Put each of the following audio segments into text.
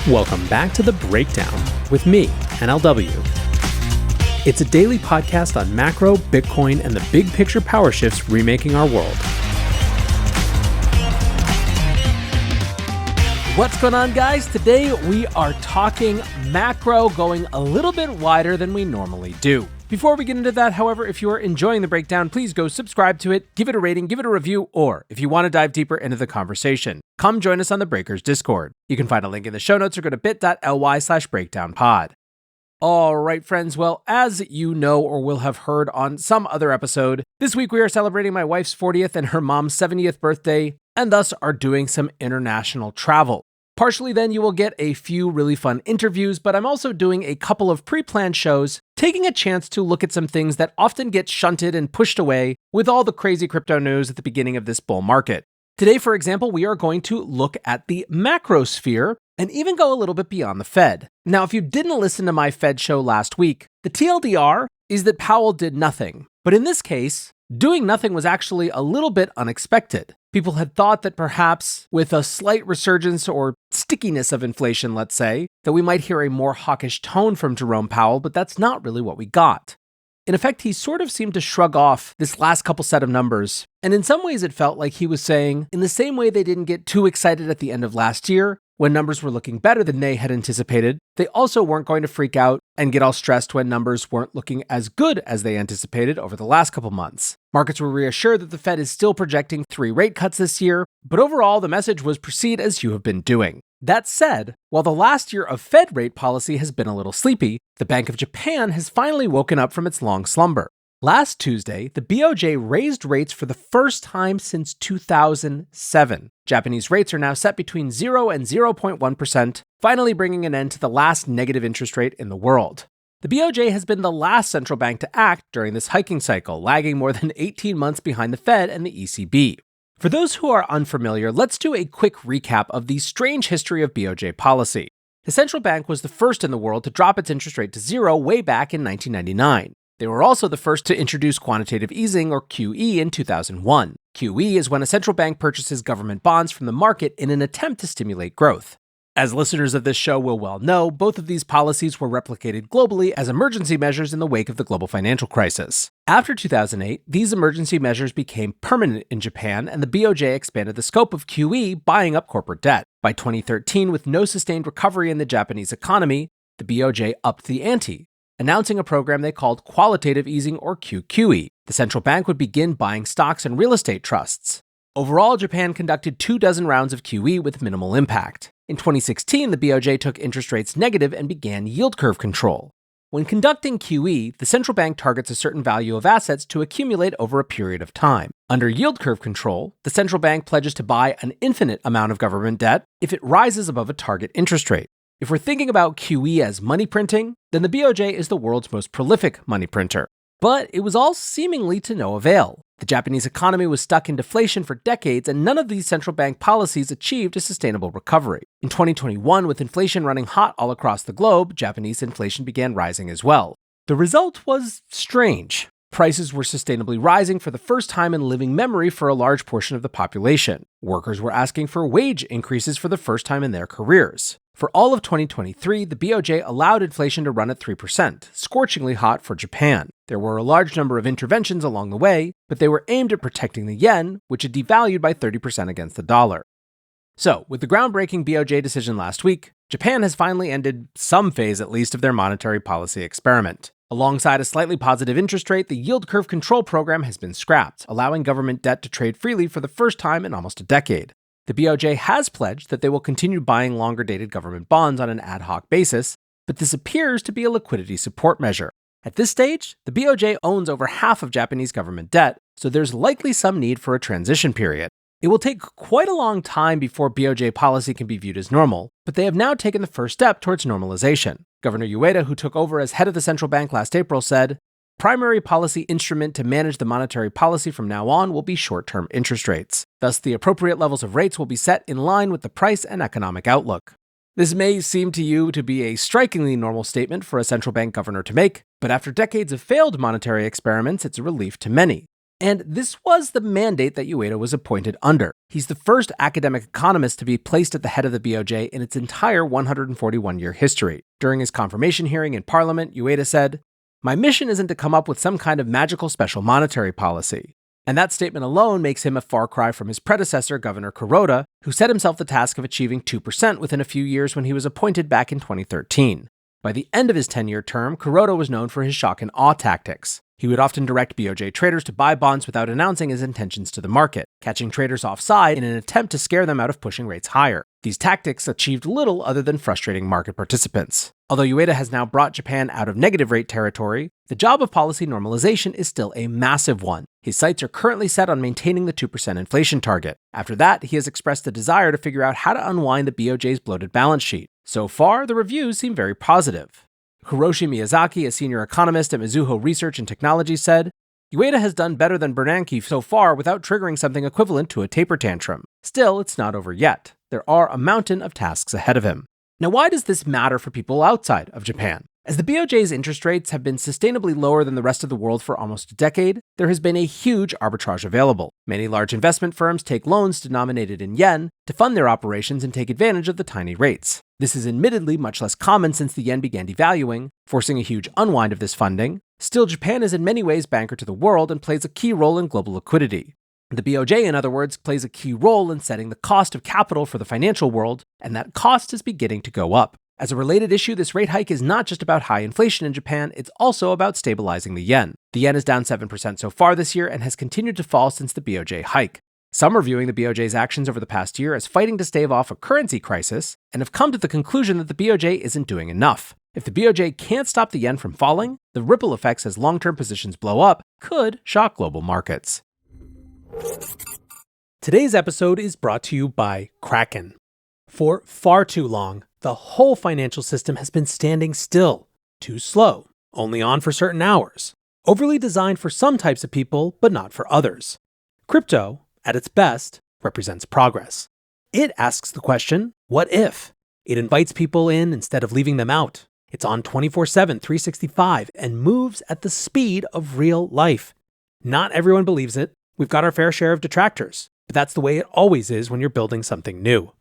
Welcome back to The Breakdown with me, NLW. It's a daily podcast on macro, Bitcoin, and the big picture power shifts remaking our world. What's going on, guys? Today we are talking macro, going a little bit wider than we normally do. Before we get into that, however, if you are enjoying The Breakdown, please go subscribe to it, give it a rating, give it a review, or if you want to dive deeper into the conversation, come join us on the Breakers Discord. You can find a link in the show notes or go to bit.ly/breakdownpod. All right, friends. Well, as you know or will have heard on some other episode, this week we are celebrating my wife's 40th and her mom's 70th birthday, and thus are doing some international travel. Partially then you will get a few really fun interviews, but I'm also doing a couple of pre-planned shows, taking a chance to look at some things that often get shunted and pushed away with all the crazy crypto news at the beginning of this bull market. Today, for example, we are going to look at the macro sphere and even go a little bit beyond the Fed. Now, if you didn't listen to my Fed show last week, the TLDR is that Powell did nothing. But in this case, doing nothing was actually a little bit unexpected. People had thought that perhaps with a slight resurgence or stickiness of inflation, let's say, that we might hear a more hawkish tone from Jerome Powell, but that's not really what we got. In effect, he sort of seemed to shrug off this last couple set of numbers, and in some ways it felt like he was saying, in the same way they didn't get too excited at the end of last year, when numbers were looking better than they had anticipated, they also weren't going to freak out and get all stressed when numbers weren't looking as good as they anticipated over the last couple months. Markets were reassured that the Fed is still projecting 3 rate cuts this year, but overall the message was proceed as you have been doing. That said, while the last year of Fed rate policy has been a little sleepy, the Bank of Japan has finally woken up from its long slumber. Last Tuesday, the BOJ raised rates for the first time since 2007. Japanese rates are now set between 0 and 0.1%, finally bringing an end to the last negative interest rate in the world. The BOJ has been the last central bank to act during this hiking cycle, lagging more than 18 months behind the Fed and the ECB. For those who are unfamiliar, let's do a quick recap of the strange history of BOJ policy. The central bank was the first in the world to drop its interest rate to 0 way back in 1999. They were also the first to introduce quantitative easing, or QE, in 2001. QE is when a central bank purchases government bonds from the market in an attempt to stimulate growth. As listeners of this show will well know, both of these policies were replicated globally as emergency measures in the wake of the global financial crisis. After 2008, these emergency measures became permanent in Japan, and the BOJ expanded the scope of QE, buying up corporate debt. By 2013, with no sustained recovery in the Japanese economy, the BOJ upped the ante, announcing a program they called qualitative easing, or QQE. The central bank would begin buying stocks and real estate trusts. Overall, Japan conducted 24 rounds of QE with minimal impact. In 2016, the BOJ took interest rates negative and began yield curve control. When conducting QE, the central bank targets a certain value of assets to accumulate over a period of time. Under yield curve control, the central bank pledges to buy an infinite amount of government debt if it rises above a target interest rate. If we're thinking about QE as money printing, then the BOJ is the world's most prolific money printer. But it was all seemingly to no avail. The Japanese economy was stuck in deflation for decades, and none of these central bank policies achieved a sustainable recovery. In 2021, with inflation running hot all across the globe, Japanese inflation began rising as well. The result was strange. Prices were sustainably rising for the first time in living memory for a large portion of the population. Workers were asking for wage increases for the first time in their careers. For all of 2023, the BOJ allowed inflation to run at 3%, scorchingly hot for Japan. There were a large number of interventions along the way, but they were aimed at protecting the yen, which had devalued by 30% against the dollar. So, with the groundbreaking BOJ decision last week, Japan has finally ended some phase at least of their monetary policy experiment. Alongside a slightly positive interest rate, the yield curve control program has been scrapped, allowing government debt to trade freely for the first time in almost a decade. The BOJ has pledged that they will continue buying longer-dated government bonds on an ad hoc basis, but this appears to be a liquidity support measure. At this stage, the BOJ owns over half of Japanese government debt, so there's likely some need for a transition period. It will take quite a long time before BOJ policy can be viewed as normal, but they have now taken the first step towards normalization. Governor Ueda, who took over as head of the central bank last April, said, "Primary policy instrument to manage the monetary policy from now on will be short-term interest rates. Thus, the appropriate levels of rates will be set in line with the price and economic outlook." This may seem to you to be a strikingly normal statement for a central bank governor to make, but after decades of failed monetary experiments, it's a relief to many. And this was the mandate that Ueda was appointed under. He's the first academic economist to be placed at the head of the BOJ in its entire 141-year history. During his confirmation hearing in Parliament, Ueda said, "My mission isn't to come up with some kind of magical special monetary policy." And that statement alone makes him a far cry from his predecessor, Governor Kuroda, who set himself the task of achieving 2% within a few years when he was appointed back in 2013. By the end of his 10-year term, Kuroda was known for his shock and awe tactics. He would often direct BOJ traders to buy bonds without announcing his intentions to the market, catching traders offside in an attempt to scare them out of pushing rates higher. These tactics achieved little other than frustrating market participants. Although Ueda has now brought Japan out of negative rate territory, the job of policy normalization is still a massive one. His sights are currently set on maintaining the 2% inflation target. After that, he has expressed the desire to figure out how to unwind the BOJ's bloated balance sheet. So far, the reviews seem very positive. Hiroshi Miyazaki, a senior economist at Mizuho Research and Technology, said, "Ueda has done better than Bernanke so far without triggering something equivalent to a taper tantrum. Still, it's not over yet. There are a mountain of tasks ahead of him." Now, why does this matter for people outside of Japan? As the BOJ's interest rates have been sustainably lower than the rest of the world for almost a decade, there has been a huge arbitrage available. Many large investment firms take loans denominated in yen to fund their operations and take advantage of the tiny rates. This is admittedly much less common since the yen began devaluing, forcing a huge unwind of this funding. Still, Japan is in many ways banker to the world and plays a key role in global liquidity. The BOJ, in other words, plays a key role in setting the cost of capital for the financial world, and that cost is beginning to go up. As a related issue, this rate hike is not just about high inflation in Japan, it's also about stabilizing the yen. The yen is down 7% so far this year and has continued to fall since the BOJ hike. Some are viewing the BOJ's actions over the past year as fighting to stave off a currency crisis and have come to the conclusion that the BOJ isn't doing enough. If the BOJ can't stop the yen from falling, the ripple effects as long-term positions blow up could shock global markets. Today's episode is brought to you by Kraken. For far too long, the whole financial system has been standing still, too slow, only on for certain hours, overly designed for some types of people, but not for others. Crypto, at its best, represents progress. It asks the question, what if? It invites people in instead of leaving them out. It's on 24/7, 365, and moves at the speed of real life. Not everyone believes it. We've got our fair share of detractors, but that's the way it always is when you're building something new.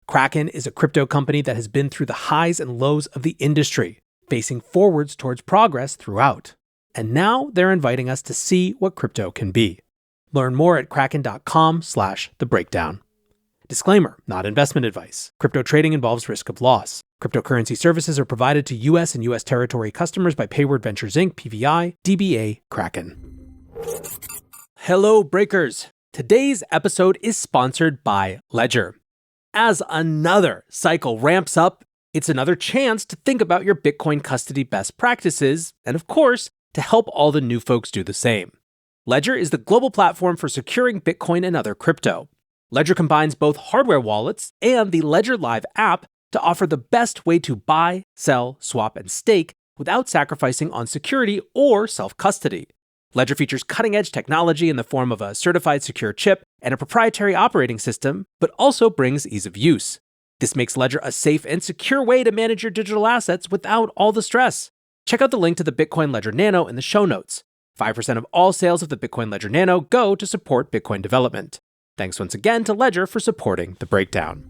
Kraken is a crypto company that has been through the highs and lows of the industry, facing forwards towards progress throughout. And now they're inviting us to see what crypto can be. Learn more at kraken.com/thebreakdown. Disclaimer, not investment advice. Crypto trading involves risk of loss. Cryptocurrency services are provided to U.S. and U.S. territory customers by Payward Ventures Inc., PVI, DBA, Kraken. Hello, breakers. Today's episode is sponsored by Ledger. As another cycle ramps up, it's another chance to think about your Bitcoin custody best practices, and of course, to help all the new folks do the same. Ledger is the global platform for securing Bitcoin and other crypto. Ledger combines both hardware wallets and the Ledger Live app to offer the best way to buy, sell, swap, and stake without sacrificing on security or self-custody. Ledger features cutting-edge technology in the form of a certified secure chip and a proprietary operating system, but also brings ease of use. This makes Ledger a safe and secure way to manage your digital assets without all the stress. Check out the link to the Bitcoin Ledger Nano in the show notes. 5% of all sales of the Bitcoin Ledger Nano go to support Bitcoin development. Thanks once again to Ledger for supporting The Breakdown.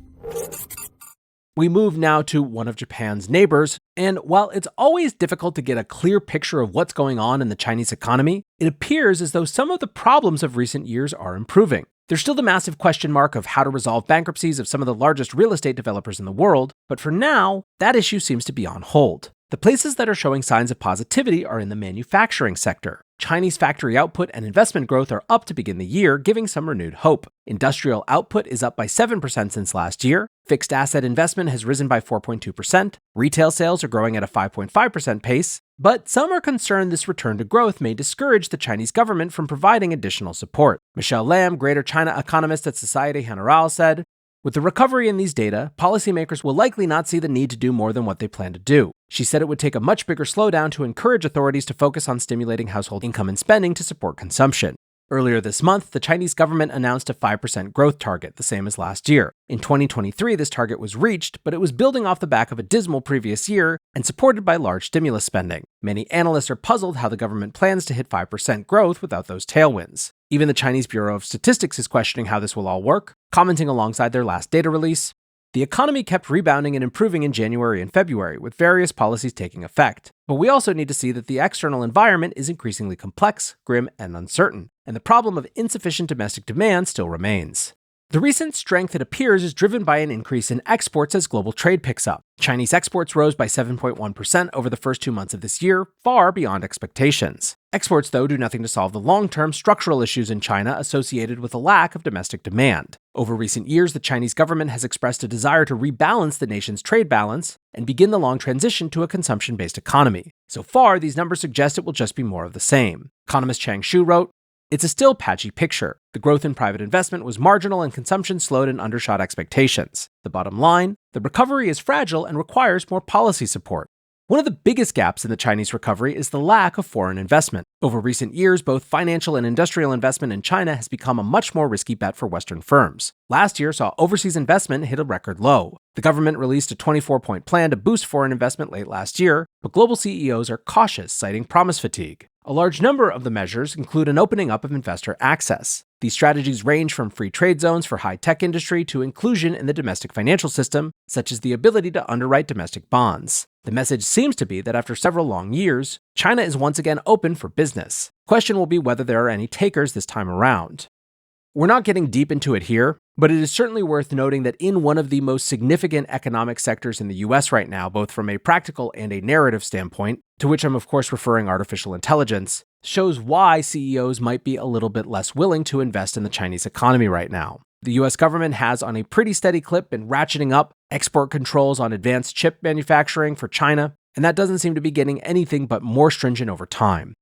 We move now to one of Japan's neighbors, and while it's always difficult to get a clear picture of what's going on in the Chinese economy, it appears as though some of the problems of recent years are improving. There's still the massive question mark of how to resolve bankruptcies of some of the largest real estate developers in the world, but for now, that issue seems to be on hold. The places that are showing signs of positivity are in the manufacturing sector. Chinese factory output and investment growth are up to begin the year, giving some renewed hope. Industrial output is up by 7% since last year. Fixed asset investment has risen by 4.2%. Retail sales are growing at a 5.5% pace. But some are concerned this return to growth may discourage the Chinese government from providing additional support. Michelle Lam, Greater China economist at Societe Generale, said, "With the recovery in these data, policymakers will likely not see the need to do more than what they plan to do." She said it would take a much bigger slowdown to encourage authorities to focus on stimulating household income and spending to support consumption. Earlier this month, the Chinese government announced a 5% growth target, the same as last year. In 2023, this target was reached, but it was building off the back of a dismal previous year and supported by large stimulus spending. Many analysts are puzzled how the government plans to hit 5% growth without those tailwinds. Even the Chinese Bureau of Statistics is questioning how this will all work, commenting alongside their last data release. The economy kept rebounding and improving in January and February, with various policies taking effect. But we also need to see that the external environment is increasingly complex, grim, and uncertain, and the problem of insufficient domestic demand still remains. The recent strength, it appears, is driven by an increase in exports as global trade picks up. Chinese exports rose by 7.1% over the first 2 months of this year, far beyond expectations. Exports, though, do nothing to solve the long-term structural issues in China associated with a lack of domestic demand. Over recent years, the Chinese government has expressed a desire to rebalance the nation's trade balance and begin the long transition to a consumption-based economy. So far, these numbers suggest it will just be more of the same. Economist Chang Shu wrote, "It's a still patchy picture. The growth in private investment was marginal and consumption slowed and undershot expectations. The bottom line, the recovery is fragile and requires more policy support." One of the biggest gaps in the Chinese recovery is the lack of foreign investment. Over recent years, both financial and industrial investment in China has become a much more risky bet for Western firms. Last year saw overseas investment hit a record low. The government released a 24-point plan to boost foreign investment late last year, but global CEOs are cautious, citing promise fatigue. A large number of the measures include an opening up of investor access. These strategies range from free trade zones for high-tech industry to inclusion in the domestic financial system, such as the ability to underwrite domestic bonds. The message seems to be that after several long years, China is once again open for business. The question will be whether there are any takers this time around. We're not getting deep into it here, but it is certainly worth noting that in one of the most significant economic sectors in the US right now, both from a practical and a narrative standpoint, to which I'm of course referring artificial intelligence, shows why CEOs might be a little bit less willing to invest in the Chinese economy right now. The US government has on a pretty steady clip been ratcheting up export controls on advanced chip manufacturing for China, and that doesn't seem to be getting anything but more stringent over time.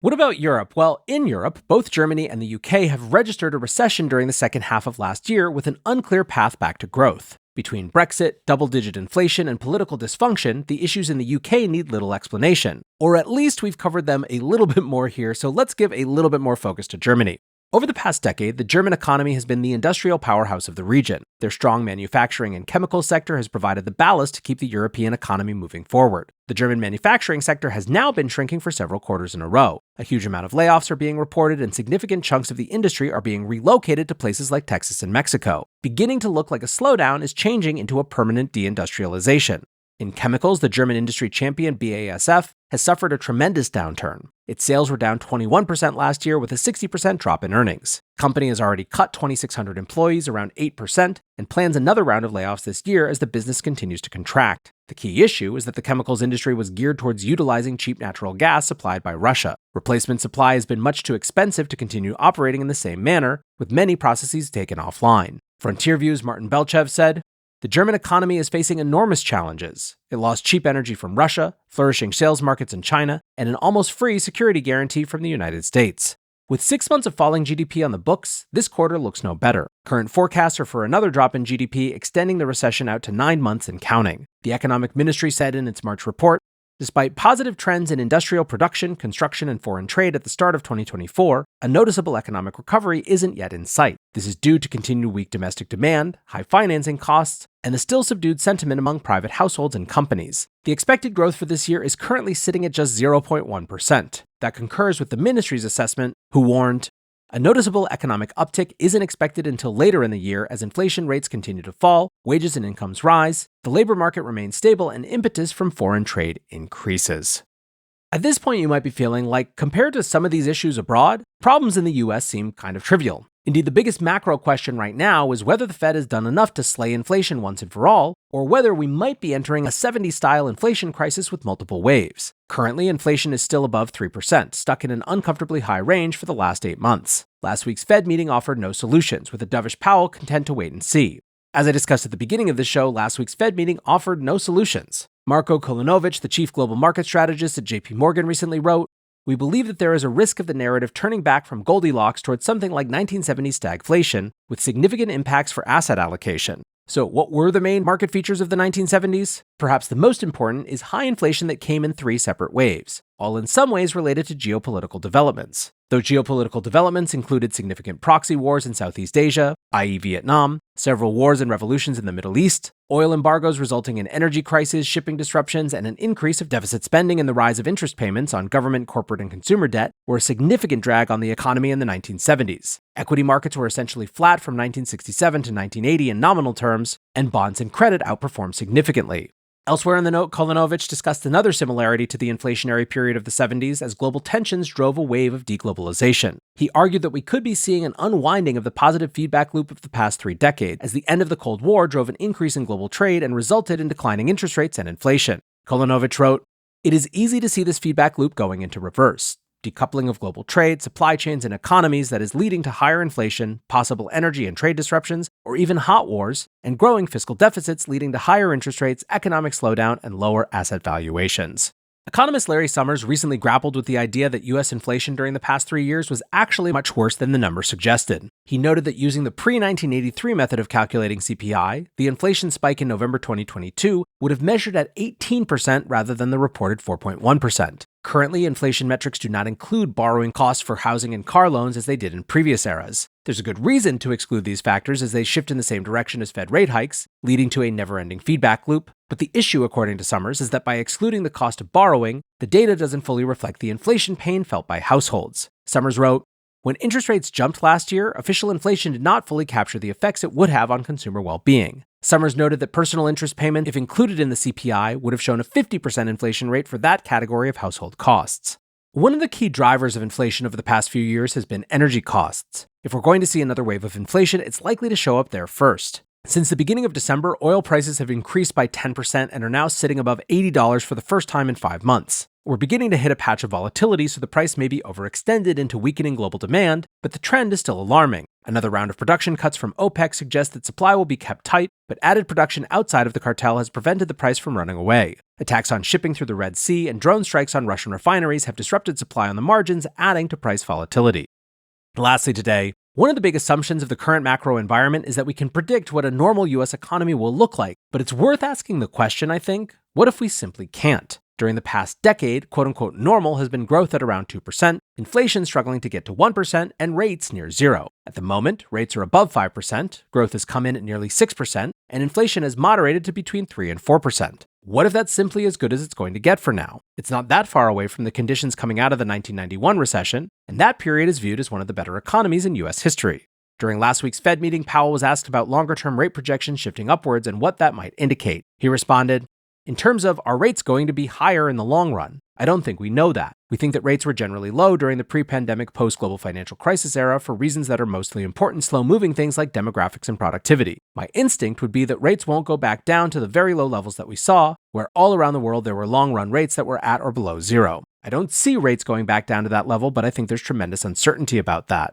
What about Europe? Well, in Europe, both Germany and the UK have registered a recession during the second half of last year with an unclear path back to growth. Between Brexit, double-digit inflation, and political dysfunction, the issues in the UK need little explanation. Or at least we've covered them a little bit more here, so let's give a little bit more focus to Germany. Over the past decade, the German economy has been the industrial powerhouse of the region. Their strong manufacturing and chemical sector has provided the ballast to keep the European economy moving forward. The German manufacturing sector has now been shrinking for several quarters in a row. A huge amount of layoffs are being reported, and significant chunks of the industry are being relocated to places like Texas and Mexico. Beginning to look like a slowdown is changing into a permanent deindustrialization. In chemicals, the German industry champion BASF has suffered a tremendous downturn. Its sales were down 21% last year with a 60% drop in earnings. The company has already cut 2,600 employees, around 8%, and plans another round of layoffs this year as the business continues to contract. The key issue is that the chemicals industry was geared towards utilizing cheap natural gas supplied by Russia. Replacement supply has been much too expensive to continue operating in the same manner, with many processes taken offline. Frontier View's Martin Belchev said, "The German economy is facing enormous challenges. It lost cheap energy from Russia, flourishing sales markets in China, and an almost free security guarantee from the United States. With 6 months of falling GDP on the books, this quarter looks no better. Current forecasts are for another drop in GDP, extending the recession out to 9 months and counting." The Economic Ministry said in its March report, "Despite positive trends in industrial production, construction, and foreign trade at the start of 2024, a noticeable economic recovery isn't yet in sight. This is due to continued weak domestic demand, high financing costs, and the still subdued sentiment among private households and companies. The expected growth for this year is currently sitting at just 0.1%. That concurs with the ministry's assessment, who warned, "A noticeable economic uptick isn't expected until later in the year as inflation rates continue to fall, wages and incomes rise, the labor market remains stable, and impetus from foreign trade increases." At this point, you might be feeling like, compared to some of these issues abroad, problems in the US seem kind of trivial. Indeed, the biggest macro question right now is whether the Fed has done enough to slay inflation once and for all, or whether we might be entering a 70s-style inflation crisis with multiple waves. Currently, inflation is still above 3%, stuck in an uncomfortably high range for the last 8 months. Last week's Fed meeting offered no solutions, with a dovish Powell content to wait and see. As I discussed at the beginning of the show, last week's Fed meeting offered no solutions. Marko Kolinovich, the chief global market strategist at JP Morgan, recently wrote, "We believe that there is a risk of the narrative turning back from Goldilocks towards something like 1970s stagflation, with significant impacts for asset allocation. So, what were the main market features of the 1970s? Perhaps the most important is high inflation that came in 3 separate waves, all in some ways related to geopolitical developments. Those geopolitical developments included significant proxy wars in Southeast Asia, i.e. Vietnam, several wars and revolutions in the Middle East, oil embargoes resulting in energy crises, shipping disruptions, and an increase of deficit spending, and the rise of interest payments on government, corporate, and consumer debt were a significant drag on the economy in the 1970s. Equity markets were essentially flat from 1967 to 1980 in nominal terms, and bonds and credit outperformed significantly. Elsewhere in the note, Kolonovich discussed another similarity to the inflationary period of the 70s as global tensions drove a wave of deglobalization. He argued that we could be seeing an unwinding of the positive feedback loop of the past 3 decades, as the end of the Cold War drove an increase in global trade and resulted in declining interest rates and inflation. Kolonovich wrote, "It is easy to see this feedback loop going into reverse. Decoupling of global trade, supply chains, and economies that is leading to higher inflation, possible energy and trade disruptions, or even hot wars, and growing fiscal deficits leading to higher interest rates, economic slowdown, and lower asset valuations." Economist Larry Summers recently grappled with the idea that U.S. inflation during the past 3 years was actually much worse than the number suggested. He noted that using the pre-1983 method of calculating CPI, the inflation spike in November 2022 would have measured at 18% rather than the reported 4.1%. Currently, inflation metrics do not include borrowing costs for housing and car loans as they did in previous eras. There's a good reason to exclude these factors as they shift in the same direction as Fed rate hikes, leading to a never-ending feedback loop. But the issue, according to Summers, is that by excluding the cost of borrowing, the data doesn't fully reflect the inflation pain felt by households. Summers wrote, "When interest rates jumped last year, official inflation did not fully capture the effects it would have on consumer well-being." Summers noted that personal interest payment, if included in the CPI, would have shown a 50% inflation rate for that category of household costs. One of the key drivers of inflation over the past few years has been energy costs. If we're going to see another wave of inflation, it's likely to show up there first. Since the beginning of December, oil prices have increased by 10% and are now sitting above $80 for the first time in 5 months. We're beginning to hit a patch of volatility, so the price may be overextended into weakening global demand, but the trend is still alarming. Another round of production cuts from OPEC suggests that supply will be kept tight, but added production outside of the cartel has prevented the price from running away. Attacks on shipping through the Red Sea and drone strikes on Russian refineries have disrupted supply on the margins, adding to price volatility. Lastly today, one of the big assumptions of the current macro environment is that we can predict what a normal US economy will look like, but it's worth asking the question, I think, what if we simply can't? During the past decade, quote-unquote normal has been growth at around 2%, inflation struggling to get to 1%, and rates near zero. At the moment, rates are above 5%, growth has come in at nearly 6%, and inflation has moderated to between 3 and 4%. What if that's simply as good as it's going to get for now? It's not that far away from the conditions coming out of the 1991 recession, and that period is viewed as one of the better economies in US history. During last week's Fed meeting, Powell was asked about longer-term rate projections shifting upwards and what that might indicate. He responded, "In terms of, are rates going to be higher in the long run? I don't think we know that. We think that rates were generally low during the pre-pandemic post-global financial crisis era for reasons that are mostly important, slow-moving things like demographics and productivity. My instinct would be that rates won't go back down to the very low levels that we saw, where all around the world there were long-run rates that were at or below zero. I don't see rates going back down to that level, but I think there's tremendous uncertainty about that."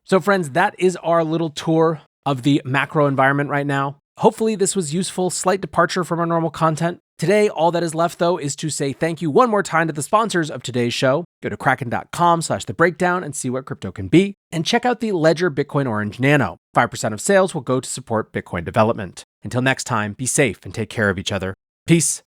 So friends, that is our little tour of the macro environment right now. Hopefully this was useful, slight departure from our normal content. Today, all that is left, though, is to say thank you one more time to the sponsors of today's show. Go to kraken.com/thebreakdown and see what crypto can be. And check out the Ledger Bitcoin Orange Nano. 5% of sales will go to support Bitcoin development. Until next time, be safe and take care of each other. Peace.